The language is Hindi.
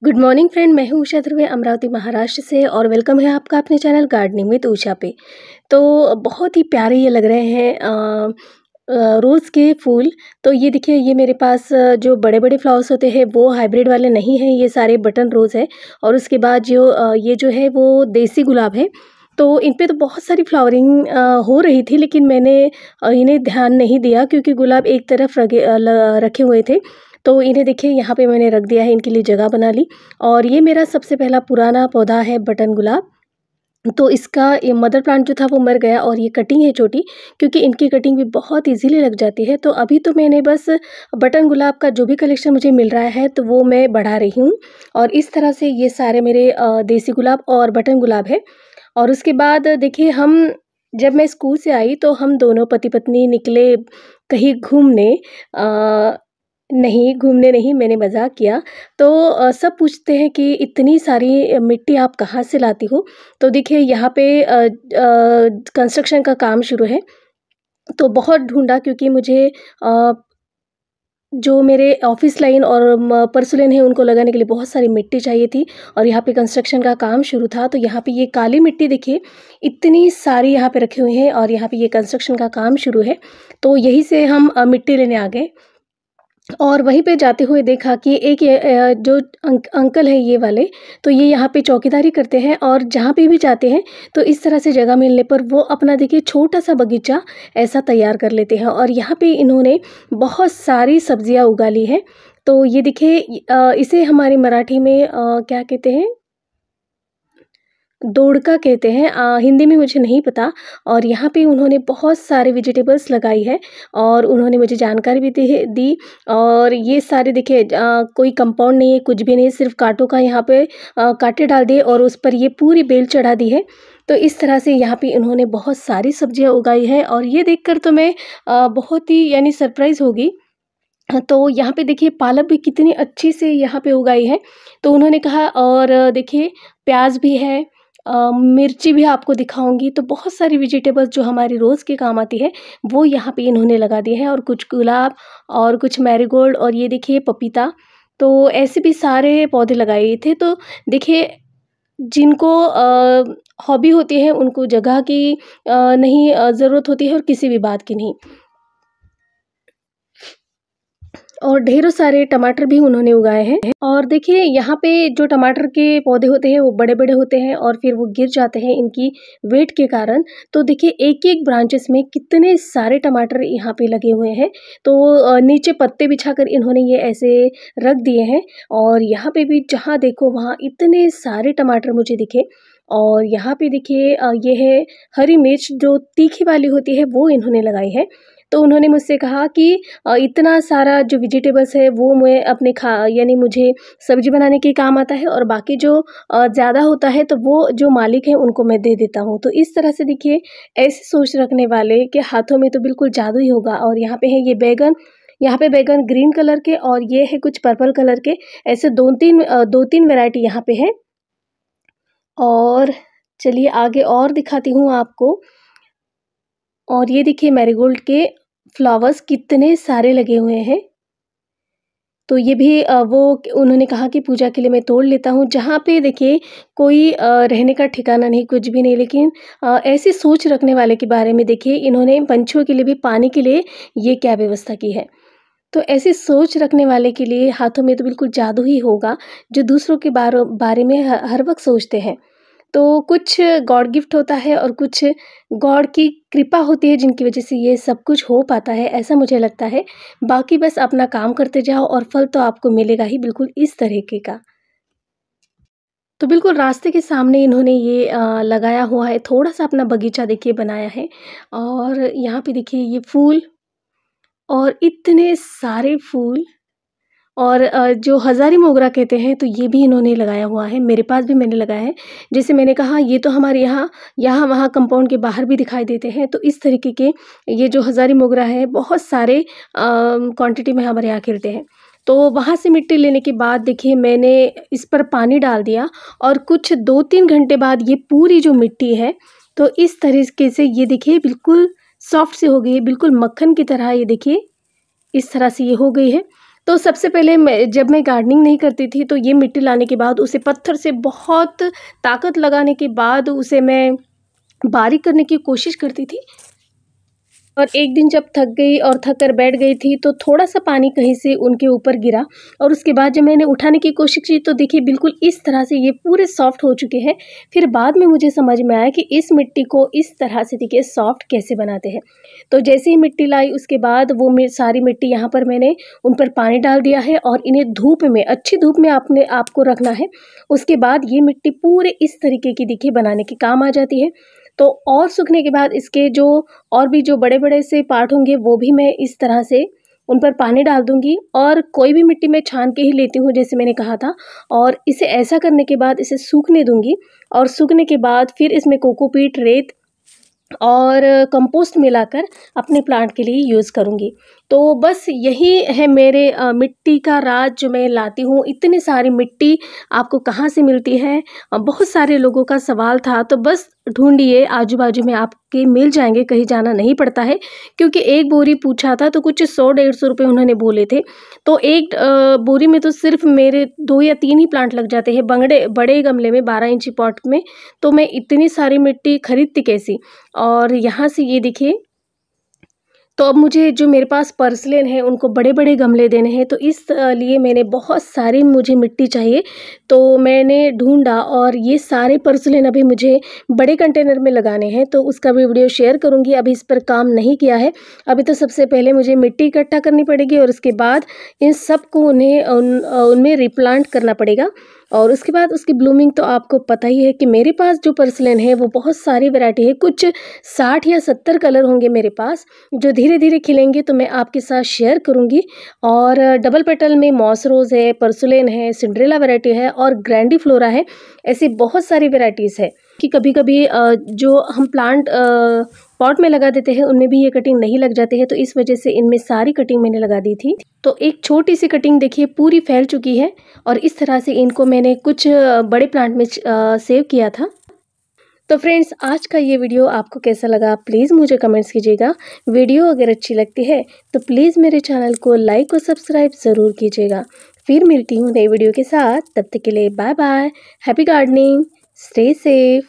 गुड मॉर्निंग फ्रेंड, मैं हूँ उषा ध्रुवे अमरावती महाराष्ट्र से और वेलकम है आपका अपने चैनल गार्डनिंग विद उषा पे। तो बहुत ही प्यारे ये लग रहे हैं रोज़ के फूल। तो ये देखिए, ये मेरे पास जो बड़े बड़े फ्लावर्स होते हैं वो हाइब्रिड वाले नहीं हैं, ये सारे बटन रोज़ है। और उसके बाद जो ये जो है वो देसी गुलाब है। तो इन पे तो बहुत सारी फ्लावरिंग हो रही थी, लेकिन मैंने इन्हें ध्यान नहीं दिया क्योंकि गुलाब एक तरफ रखे हुए थे। तो इन्हें देखिए यहाँ पे मैंने रख दिया है, इनके लिए जगह बना ली। और ये मेरा सबसे पहला पुराना पौधा है बटन गुलाब। तो इसका ये मदर प्लांट जो था वो मर गया और ये कटिंग है छोटी, क्योंकि इनकी कटिंग भी बहुत ईज़िली लग जाती है। तो अभी तो मैंने बस बटन गुलाब का जो भी कलेक्शन मुझे मिल रहा है तो वो मैं बढ़ा रही हूँ। और इस तरह से ये सारे मेरे देसी गुलाब और बटन गुलाब है। और उसके बाद देखिए, जब मैं स्कूल से आई तो हम दोनों पति-पत्नी निकले कहीं घूमने। नहीं, घूमने नहीं, मैंने मज़ाक किया। तो सब पूछते हैं कि इतनी सारी मिट्टी आप कहाँ से लाती हो? तो देखिए यहाँ पे कंस्ट्रक्शन का काम शुरू है, तो बहुत ढूँढा क्योंकि मुझे जो मेरे ऑफ़िस लाइन और परसुलेन है उनको लगाने के लिए बहुत सारी मिट्टी चाहिए थी। और यहाँ पे कंस्ट्रक्शन का काम शुरू था, तो यहाँ पे ये काली मिट्टी देखिए, इतनी सारी यहाँ पे रखे हुए हैं और यहाँ पे ये कंस्ट्रक्शन का काम शुरू है। तो यहीं से हम मिट्टी लेने आ गए। और वहीं पे जाते हुए देखा कि एक ये जो अंकल है ये वाले, तो ये यहाँ पे चौकीदारी करते हैं और जहाँ पे भी जाते हैं तो इस तरह से जगह मिलने पर वो अपना देखिए छोटा-सा बगीचा ऐसा तैयार कर लेते हैं। और यहाँ पे इन्होंने बहुत सारी सब्जियाँ उगा ली हैं। तो ये देखिए, इसे हमारी मराठी में क्या कहते हैं? दोड़का कहते हैं, हिंदी में मुझे नहीं पता। और यहाँ पे उन्होंने बहुत सारे वेजिटेबल्स लगाई है और उन्होंने मुझे जानकारी भी दी। और ये सारे देखिए, कोई कंपाउंड नहीं है, कुछ भी नहीं, सिर्फ कांटों का यहाँ पे कांटे डाल दिए और उस पर ये पूरी बेल चढ़ा दी है। तो इस तरह से यहाँ पे इन्होंने बहुत सारी सब्जियाँ उगाई हैं और ये देखकर तो मैं बहुत ही यानी सरप्राइज़ हो गई। तो यहाँ पे देखिए पालक भी कितनी अच्छी से यहाँ पे उगाई है। तो उन्होंने कहा, और देखिए प्याज़ भी है, मिर्ची भी आपको दिखाऊँगी। तो बहुत सारी वेजिटेबल्स जो हमारी रोज़ के काम आती है, वो यहाँ पे इन्होंने लगा दी है। और कुछ गुलाब और कुछ मैरीगोल्ड और ये देखिए पपीता। तो ऐसे भी सारे पौधे लगाए थे। तो देखिए, जिनको हॉबी होती है उनको जगह की नहीं ज़रूरत होती है और किसी भी बात की नहीं। और ढेरों सारे टमाटर भी उन्होंने उगाए हैं। और देखिए यहाँ पे जो टमाटर के पौधे होते हैं वो बड़े-बड़े होते हैं और फिर वो गिर जाते हैं इनकी वेट के कारण। तो देखिए एक-एक ब्रांचेस में कितने सारे टमाटर यहाँ पे लगे हुए हैं। तो नीचे पत्ते बिछाकर इन्होंने ये ऐसे रख दिए हैं। और यहाँ पे भी जहाँ देखो वहाँ इतने सारे टमाटर मुझे दिखे। और यहाँ पे देखिए, ये है हरी मिर्च जो तीखी वाली होती है, वो इन्होंने लगाई है। तो उन्होंने मुझसे कहा कि इतना सारा जो वेजिटेबल्स है वो मैं अपने खा यानी मुझे सब्ज़ी बनाने के काम आता है और बाकी जो ज़्यादा होता है तो वो जो मालिक हैं उनको मैं दे देता हूँ। तो इस तरह से देखिए, ऐसी सोच रखने वाले के हाथों में तो बिल्कुल जादू ही होगा। और यहाँ पे है ये बैंगन, यहाँ पे बैंगन ग्रीन कलर के और ये है कुछ पर्पल कलर के। ऐसे 2-3 वैरायटी यहाँ पे है। और चलिए आगे और दिखाती हूँ आपको। और ये देखिए मैरीगोल्ड के फ्लावर्स कितने सारे लगे हुए हैं। तो ये भी उन्होंने कहा कि पूजा के लिए मैं तोड़ लेता हूँ। जहाँ पे देखिए कोई रहने का ठिकाना नहीं, कुछ भी नहीं, लेकिन ऐसी सोच रखने वाले के बारे में देखिए इन्होंने पंछियों के लिए भी पानी के लिए ये क्या व्यवस्था की है। तो ऐसी सोच रखने वाले के लिए हाथों में तो बिल्कुल जादू ही होगा, जो दूसरों के बारे में हर वक़्त सोचते हैं। तो कुछ गॉड गिफ्ट होता है और कुछ गॉड की कृपा होती है जिनकी वज़ह से ये सब कुछ हो पाता है, ऐसा मुझे लगता है। बाकी बस अपना काम करते जाओ और फल तो आपको मिलेगा ही बिल्कुल इस तरीके का। तो बिल्कुल रास्ते के सामने इन्होंने ये लगाया हुआ है, थोड़ा-सा अपना बगीचा देखिए बनाया है। और यहाँ पे देखिए ये फूल और इतने सारे फूल। और जो हज़ारी मोगरा कहते हैं तो ये भी इन्होंने लगाया हुआ है, मेरे पास भी मैंने लगाया है। जैसे मैंने कहा ये तो हमारे यहाँ-वहाँ कंपाउंड के बाहर भी दिखाई देते हैं। तो इस तरीके के ये जो हज़ारी मोगरा है बहुत सारे क्वांटिटी में हमारे यहाँ खिलते हैं। तो वहाँ से मिट्टी लेने के बाद देखिए मैंने इस पर पानी डाल दिया और कुछ 2-3 घंटे बाद ये पूरी जो मिट्टी है तो इस तरीके से ये देखिए बिल्कुल सॉफ्ट सी हो गई है, बिल्कुल मक्खन की तरह। ये देखिए इस तरह से ये हो गई है। तो सबसे पहले जब मैं गार्डनिंग नहीं करती थी तो ये मिट्टी लाने के बाद उसे पत्थर से बहुत ताकत लगाने के बाद उसे मैं बारीक करने की कोशिश करती थी। और एक दिन जब थक गई और थक कर बैठ गई थी तो थोड़ा-सा पानी कहीं से उनके ऊपर गिरा और उसके बाद जब मैंने उठाने की कोशिश की तो देखिए बिल्कुल इस तरह से ये पूरे सॉफ्ट हो चुके हैं। फिर बाद में मुझे समझ में आया कि इस मिट्टी को इस तरह से देखिए सॉफ्ट कैसे बनाते हैं। तो जैसे ही मिट्टी लाई उसके बाद वो सारी मिट्टी यहाँ पर मैंने उन पर पानी डाल दिया है और इन्हें धूप में, अच्छी धूप में आपने आपको रखना है। उसके बाद ये मिट्टी पूरे इस तरीके की देखिए बनाने के काम आ जाती है। तो और सूखने के बाद इसके जो और भी जो बड़े-बड़े से पार्ट होंगे वो भी मैं इस तरह से उन पर पानी डाल दूँगी और कोई भी मिट्टी मैं छान के ही लेती हूँ जैसे मैंने कहा था। और इसे ऐसा करने के बाद इसे सूखने दूँगी और सूखने के बाद फिर इसमें कोकोपीट, रेत और कंपोस्ट मिलाकर अपने प्लांट के लिए यूज़ करूँगी। तो बस यही है मेरे मिट्टी का राज जो मैं लाती हूँ। इतनी सारी मिट्टी आपको कहाँ से मिलती है? बहुत सारे लोगों का सवाल था, तो बस ढूँढिए, आजू-बाजू में आपके मिल जाएँगे, कहीं जाना नहीं पड़ता है। क्योंकि एक बोरी पूछा था तो कुछ 100-150 रुपए उन्होंने बोले थे। तो एक बोरी में तो सिर्फ़ मेरे 2 या 3 ही प्लांट लग जाते हैं बड़े गमले में 12 इंची पॉट में। तो मैं इतनी सारी मिट्टी खरीदती कैसी? और यहाँ से ये देखिए, तो अब मुझे जो मेरे पास पर्सलेन है उनको बड़े-बड़े गमले देने हैं, तो इस लिए मैंने बहुत सारी मुझे मिट्टी चाहिए। तो मैंने ढूँढा और ये सारे पर्सलेन अभी मुझे बड़े कंटेनर में लगाने हैं, तो उसका भी वीडियो शेयर करूँगी। अभी इस पर काम नहीं किया है। अभी तो सबसे पहले मुझे मिट्टी इकट्ठा करनी पड़ेगी और उसके बाद इन सबको उनमें रिप्लांट करना पड़ेगा। और उसके बाद उसकी ब्लूमिंग तो आपको पता ही है कि मेरे पास जो पर्सलेन है वो बहुत सारी वैरायटी है, कुछ 60 या 70 कलर होंगे मेरे पास, जो धीरे-धीरे खिलेंगे तो मैं आपके साथ शेयर करूँगी। और डबल पेटल में मॉस रोज़ है, पर्सुलेन है, सिंड्रेला वैरायटी है और ग्रैंडीफ्लोरा है। ऐसी बहुत सारी वैरायटीज़ है कि कभी-कभी जो हम प्लांट पॉट में लगा देते हैं उनमें भी ये कटिंग नहीं लग जाते हैं, तो इस वजह से इनमें सारी कटिंग मैंने लगा दी थी। तो एक छोटी सी कटिंग देखिए पूरी फैल चुकी है और इस तरह से इनको मैंने कुछ बड़े प्लांट में सेव किया था। तो फ्रेंड्स, आज का ये वीडियो आपको कैसा लगा प्लीज़ मुझे कमेंट्स कीजिएगा। वीडियो अगर अच्छी लगती है तो प्लीज़ मेरे चैनल को लाइक और सब्सक्राइब ज़रूर कीजिएगा। फिर मिलती हूँ नई वीडियो के साथ, तब तक के लिए bye bye. Happy gardening, stay safe.